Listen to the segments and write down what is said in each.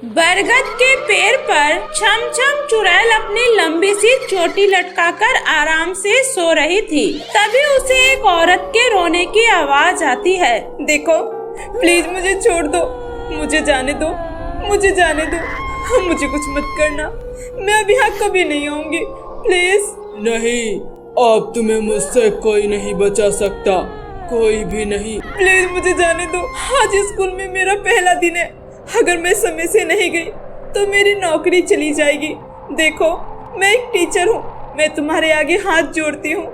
बरगद के पेड़ पर छम छम चुड़ैल अपनी लंबी सी चोटी लटकाकर आराम से सो रही थी। तभी उसे एक औरत के रोने की आवाज आती है। देखो, प्लीज मुझे छोड़ दो, मुझे जाने दो, मुझे जाने दो, मुझे कुछ मत करना, मैं अब यहाँ कभी नहीं आऊंगी, प्लीज। नहीं, अब तुम्हें मुझसे कोई नहीं बचा सकता, कोई भी नहीं। प्लीज मुझे जाने दो, आज स्कूल में मेरा पहला दिन है, अगर मैं समय से नहीं गई तो मेरी नौकरी चली जाएगी। देखो, मैं एक टीचर हूँ, मैं तुम्हारे आगे हाथ जोड़ती हूँ,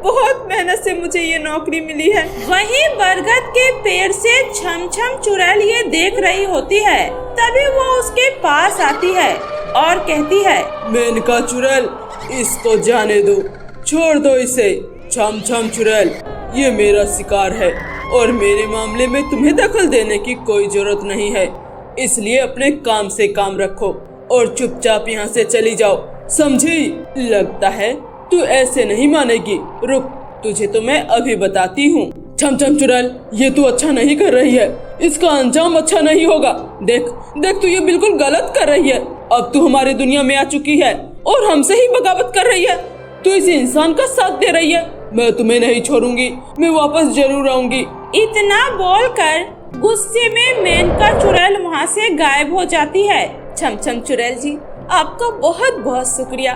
बहुत मेहनत से मुझे ये नौकरी मिली है। वहीं बरगद के पेड़ से छम छम चुड़ैल ये देख रही होती है। तभी वो उसके पास आती है और कहती है, मेनका चुड़ैल, इसको जाने दो, छोड़ दो इसे। छम छम चुड़ैल, ये मेरा शिकार है और मेरे मामले में तुम्हें दखल देने की कोई जरूरत नहीं है, इसलिए अपने काम से काम रखो और चुपचाप यहाँ से चली जाओ, समझी? लगता है तू ऐसे नहीं मानेगी, रुक, तुझे तो मैं अभी बताती हूँ। छम छम चुड़ैल, ये तू अच्छा नहीं कर रही है, इसका अंजाम अच्छा नहीं होगा। देख देख, तू ये बिल्कुल गलत कर रही है। अब तू हमारी दुनिया में आ चुकी है और हमसे ही बगावत कर रही है। तू इस इंसान का साथ दे रही है। मैं तुम्हें नहीं छोड़ूंगी, मैं वापस जरूर आऊंगी। इतना बोलकर गुस्से में मेनका चुड़ैल वहाँ से गायब हो जाती है। छम छम चुड़ैल जी, आपका बहुत बहुत शुक्रिया,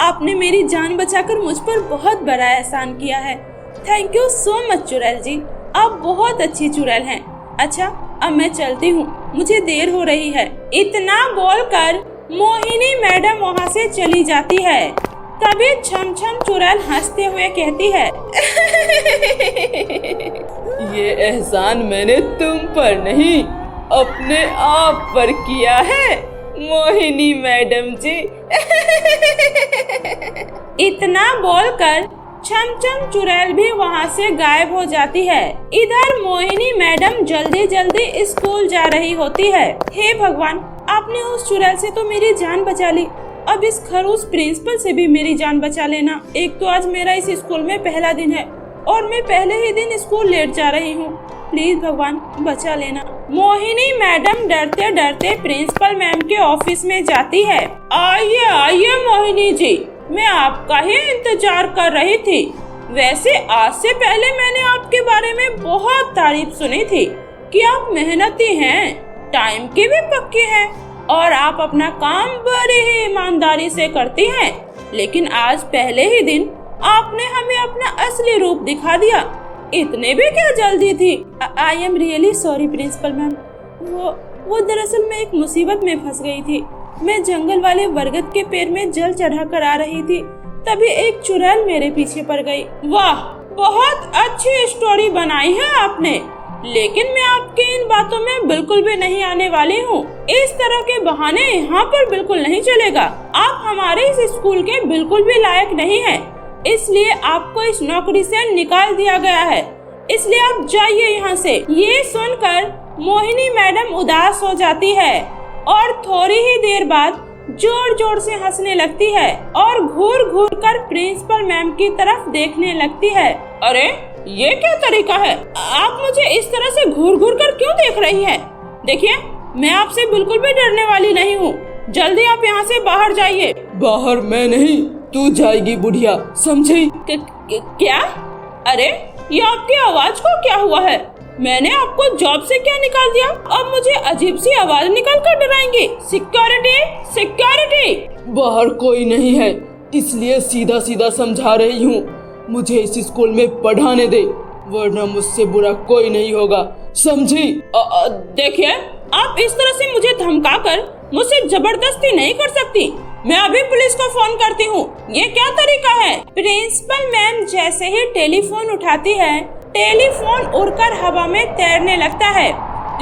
आपने मेरी जान बचाकर मुझ पर बहुत बड़ा एहसान किया है। थैंक यू सो मच चुड़ैल जी, आप बहुत अच्छी चुड़ैल हैं। अच्छा, अब मैं चलती हूँ, मुझे देर हो रही है। इतना बोलकर मोहिनी मैडम वहाँ से चली जाती है। तभी छम छम चुड़ैल हंसते हुए कहती है, ये एहसान मैंने तुम पर नहीं, अपने आप पर किया है मोहिनी मैडम जी। इतना बोलकर छम छम चुड़ैल भी वहाँ से गायब हो जाती है। इधर मोहिनी मैडम जल्दी जल्दी स्कूल जा रही होती है। हे भगवान, आपने उस चुड़ैल से तो मेरी जान बचा ली, अब इस खरूस प्रिंसिपल से भी मेरी जान बचा लेना। एक तो आज मेरा इस स्कूल में पहला दिन है और मैं पहले ही दिन स्कूल लेट जा रही हूँ। प्लीज भगवान, बचा लेना। मोहिनी मैडम डरते डरते प्रिंसिपल मैम के ऑफिस में जाती है। आइए आइए मोहिनी जी, मैं आपका ही इंतजार कर रही थी। वैसे आज से पहले मैंने आपके बारे में बहुत तारीफ सुनी थी कि आप मेहनती हैं, टाइम के भी पक्के हैं और आप अपना काम बड़े ही ईमानदारी से करती हैं। लेकिन आज पहले ही दिन आपने हमें अपना असली रूप दिखा दिया। इतने भी क्या जल्दी थी? I am really sorry principal ma'am. वो दरअसल मैं एक मुसीबत में फंस गई थी। मैं जंगल वाले बरगद के पेड़ में जल चढ़ा कर आ रही थी, तभी एक चुड़ैल मेरे पीछे पड़ गई। वाह, बहुत अच्छी स्टोरी बनाई है आपने, लेकिन मैं आपके इन बातों में बिल्कुल भी नहीं आने वाली हूँ। इस तरह के बहाने यहाँ पर बिल्कुल नहीं चलेगा। आप हमारे इस स्कूल के बिल्कुल भी लायक नहीं हैं, इसलिए आपको इस नौकरी से निकाल दिया गया है, इसलिए आप जाइए यहाँ से। ये सुनकर मोहिनी मैडम उदास हो जाती है और थोड़ी ही देर बाद जोर जोर से हंसने लगती है और घूर घूर कर प्रिंसिपल मैम की तरफ देखने लगती है। अरे, ये क्या तरीका है? आप मुझे इस तरह से घूर घूर कर क्यों देख रही हैं? देखिए, मैं आपसे बिल्कुल भी डरने वाली नहीं हूँ। जल्दी आप यहाँ से बाहर जाइए। बाहर मैं नहीं, तू जाएगी बुढ़िया, समझी? क्या? अरे, ये आपकी आवाज को क्या हुआ है? मैंने आपको जॉब से क्या निकाल दिया? अब मुझे अजीब सी आवाज निकाल कर डराएंगे। Security, security! बाहर कोई नहीं है, इसलिए सीधा सीधा समझा रही हूँ। मुझे इस स्कूल में पढ़ाने दे, वरना मुझसे बुरा कोई नहीं होगा, समझी? देखिए, आप इस तरह से मुझे धमका कर मुझसे जबरदस्ती नहीं कर सकती। मैं अभी पुलिस को फोन करती हूँ। ये क्या तरीका है? प्रिंसिपल मैम जैसे ही टेलीफोन उठाती है, टेलीफोन उड़कर हवा में तैरने लगता है।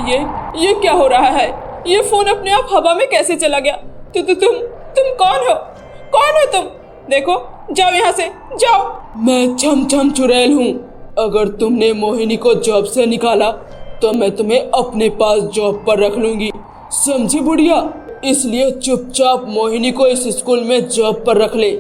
ये क्या हो रहा है? ये फोन अपने आप हवा में कैसे चला गया? तुम कौन हो? कौन हो तुम? देखो, जाओ यहाँ से, जाओ। मैं छम छम चुड़ैल हूँ। अगर तुमने मोहिनी को जॉब से निकाला तो मैं तुम्हें अपने पास जॉब पर रख लूंगी, समझी बुढ़िया? इसलिए चुपचाप मोहिनी को इस स्कूल में जॉब पर रख ले।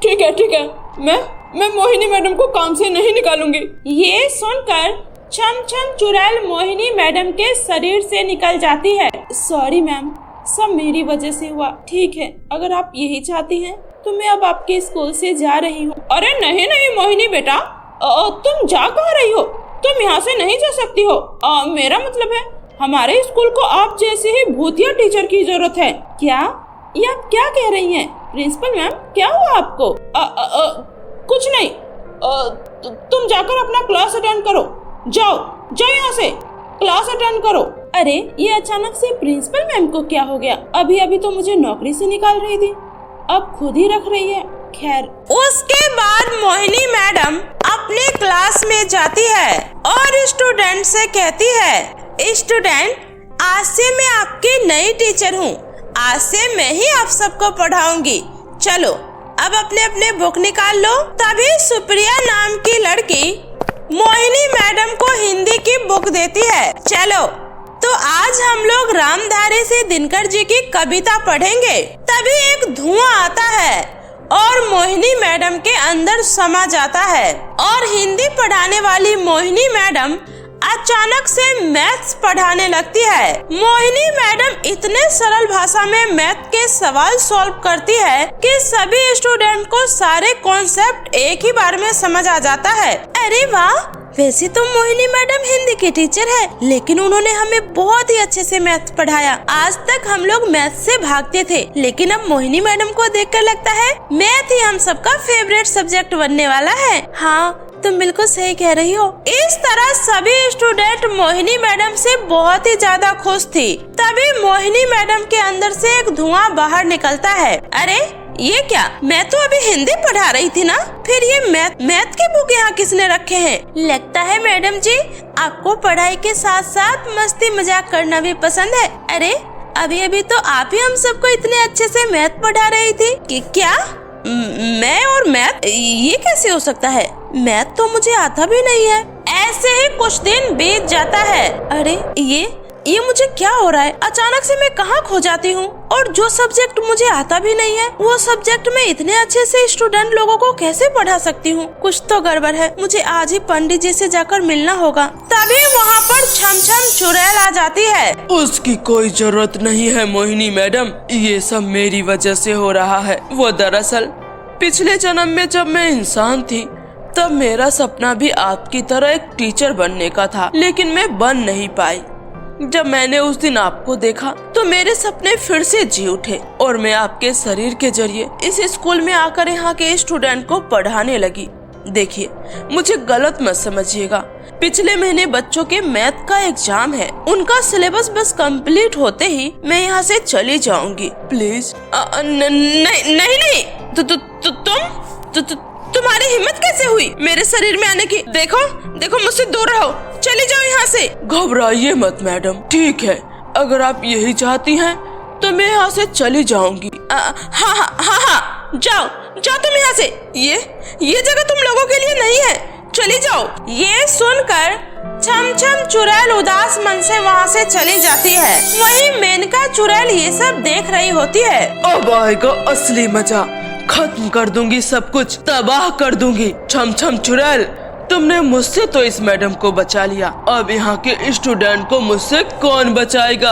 ठीक है, मैं मोहिनी मैडम को काम से नहीं निकालूंगी। ये सुनकर छम छम चुड़ैल मोहिनी मैडम के शरीर से निकल जाती है। सॉरी मैम, सब मेरी वजह से हुआ। ठीक है, अगर आप यही चाहती हैं तो मैं अब आपके स्कूल से जा रही हूँ। अरे नहीं नहीं मोहिनी बेटा, तुम जा कहाँ रही हो? तुम यहाँ से नहीं जा सकती हो। मेरा मतलब है हमारे स्कूल को आप जैसे ही भूतिया टीचर की जरूरत है। क्या ये आप क्या कह रही हैं? प्रिंसिपल मैम, क्या हुआ आपको? कुछ नहीं, तुम जाकर अपना क्लास अटेंड करो। जाओ जाओ यहाँ से, क्लास अटेंड करो। अरे ये अचानक से प्रिंसिपल मैम को क्या हो गया? अभी अभी तो मुझे नौकरी से निकाल रही थी, अब खुद ही रख रही है। खैर, उसके बाद मोहिनी मैडम अपने क्लास में जाती है और स्टूडेंट से कहती है, स्टूडेंट, आज से मैं आपकी नई टीचर हूँ। आज से मैं ही आप सबको पढ़ाऊंगी। चलो अब अपने अपने बुक निकाल लो। तभी सुप्रिया नाम की लड़की मोहिनी मैडम को हिंदी की बुक देती है। चलो तो आज हम लोग रामधारी से दिनकर जी की कविता पढ़ेंगे। तभी एक धुआं आता है और मोहिनी मैडम के अंदर समा जाता है और हिंदी पढ़ाने वाली मोहिनी मैडम अचानक से मैथ्स पढ़ाने लगती है। मोहिनी मैडम इतने सरल भाषा में मैथ के सवाल सॉल्व करती है कि सभी स्टूडेंट को सारे कॉन्सेप्ट एक ही बार में समझ आ जाता है। अरे वाह, वैसे तो मोहिनी मैडम हिंदी की टीचर है, लेकिन उन्होंने हमें बहुत ही अच्छे से मैथ पढ़ाया। आज तक हम लोग मैथ से भागते थे, लेकिन अब मोहिनी मैडम को देखकर लगता है मैथ ही हम सबका फेवरेट सब्जेक्ट बनने वाला है। हाँ, तुम बिल्कुल सही कह रही हो। इस तरह सभी स्टूडेंट मोहिनी मैडम से बहुत ही ज्यादा खुश थी। तभी मोहिनी मैडम के अंदर से एक धुआं बाहर निकलता है। अरे ये क्या, मैं तो अभी हिंदी पढ़ा रही थी ना, फिर ये मैथ के बुक यहाँ किसने रखे हैं? लगता है मैडम जी आपको पढ़ाई के साथ साथ मस्ती मजाक करना भी पसंद है। अरे अभी अभी तो आप ही हम सबको इतने अच्छे से मैथ पढ़ा रही थी कि क्या मैं और मैथ, ये कैसे हो सकता है? मैथ तो मुझे आता भी नहीं है। ऐसे ही कुछ दिन बीत जाता है। अरे ये मुझे क्या हो रहा है? अचानक से मैं कहाँ खो जाती हूँ, और जो सब्जेक्ट मुझे आता भी नहीं है वो सब्जेक्ट मैं इतने अच्छे से स्टूडेंट लोगों को कैसे पढ़ा सकती हूँ? कुछ तो गड़बड़ है, मुझे आज ही पंडित जी से जाकर मिलना होगा। तभी वहाँ पर छम छम चुड़ैल आ जाती है। उसकी कोई जरूरत नहीं है मोहिनी मैडम, ये सब मेरी वजह से हो रहा है। वो दरअसल पिछले जन्म में जब मैं इंसान थी तब मेरा सपना भी आपकी तरह एक टीचर बनने का था, लेकिन मैं बन नहीं पाई। जब मैंने उस दिन आपको देखा तो मेरे सपने फिर से जी उठे और मैं आपके शरीर के जरिए इस स्कूल में आकर यहाँ के स्टूडेंट को पढ़ाने लगी। देखिए, मुझे गलत मत समझिएगा, पिछले महीने बच्चों के मैथ का एग्जाम है, उनका सिलेबस बस कंप्लीट होते ही मैं यहाँ से चली जाऊंगी। प्लीज। नहीं, तुम्हारी हिम्मत कैसे हुई मेरे शरीर में आने की? देखो मुझसे दूर रहो, चली जाओ यहाँ से। घबराइए मत मैडम, ठीक है, अगर आप यही चाहती हैं तो मैं यहाँ से चली जाऊंगी। हाँ, जाओ तुम यहाँ से। ये जगह तुम लोगों के लिए नहीं है, चली जाओ। ये सुनकर छम छम चुड़ैल उदास मन से वहाँ से चली जाती है। वहीं मेनका चुड़ैल ये सब देख रही होती है। अब आएगा असली मजा, खत्म कर दूंगी सब कुछ, तबाह कर दूंगी। छम छम चुड़ैल, तुमने मुझसे तो इस मैडम को बचा लिया, अब यहाँ के स्टूडेंट को मुझसे कौन बचाएगा?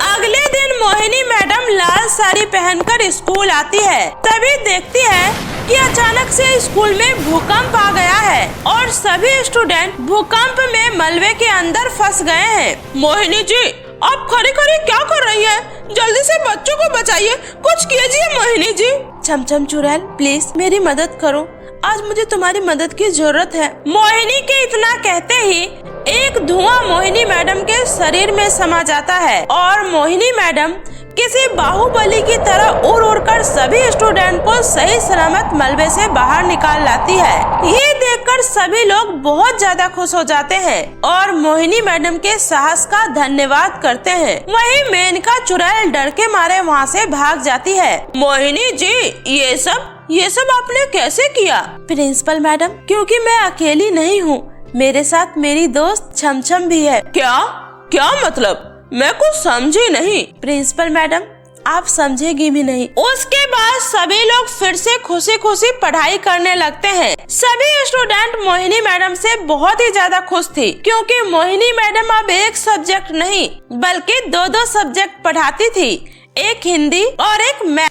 अगले दिन मोहिनी मैडम लाल साड़ी पहनकर स्कूल आती है। तभी देखती है कि अचानक से स्कूल में भूकंप आ गया है और सभी स्टूडेंट भूकंप में मलबे के अंदर फंस गए हैं। मोहिनी जी, आप खड़ी क्या कर रही है? जल्दी से बच्चों को बचाइए, कुछ कीजिए मोहिनी जी। छम छम चुड़ैल, प्लीज मेरी मदद करो, आज मुझे तुम्हारी मदद की जरूरत है। मोहिनी के इतना कहते ही एक धुआं मोहिनी मैडम के शरीर में समा जाता है और मोहिनी मैडम किसी बाहुबली की तरह उड़ कर सभी स्टूडेंट को सही सलामत मलबे से बाहर निकाल लाती है। ये देखकर सभी लोग बहुत ज्यादा खुश हो जाते हैं और मोहिनी मैडम के साहस का धन्यवाद करते हैं। वहीं मेनका चुड़ैल डर के मारे वहाँ से भाग जाती है। मोहिनी जी, ये सब आपने कैसे किया? प्रिंसिपल मैडम, क्योंकि मैं अकेली नहीं हूँ, मेरे साथ मेरी दोस्त छम छम भी है। क्या मतलब? मैं कुछ समझी नहीं। प्रिंसिपल मैडम, आप समझेगी भी नहीं। उसके बाद सभी लोग फिर से खुशी खुशी पढ़ाई करने लगते हैं। सभी स्टूडेंट मोहिनी मैडम से बहुत ही ज्यादा खुश थी, क्योंकि मोहिनी मैडम अब एक सब्जेक्ट नहीं बल्कि दो सब्जेक्ट पढ़ाती थी, एक हिंदी और एक मैथ।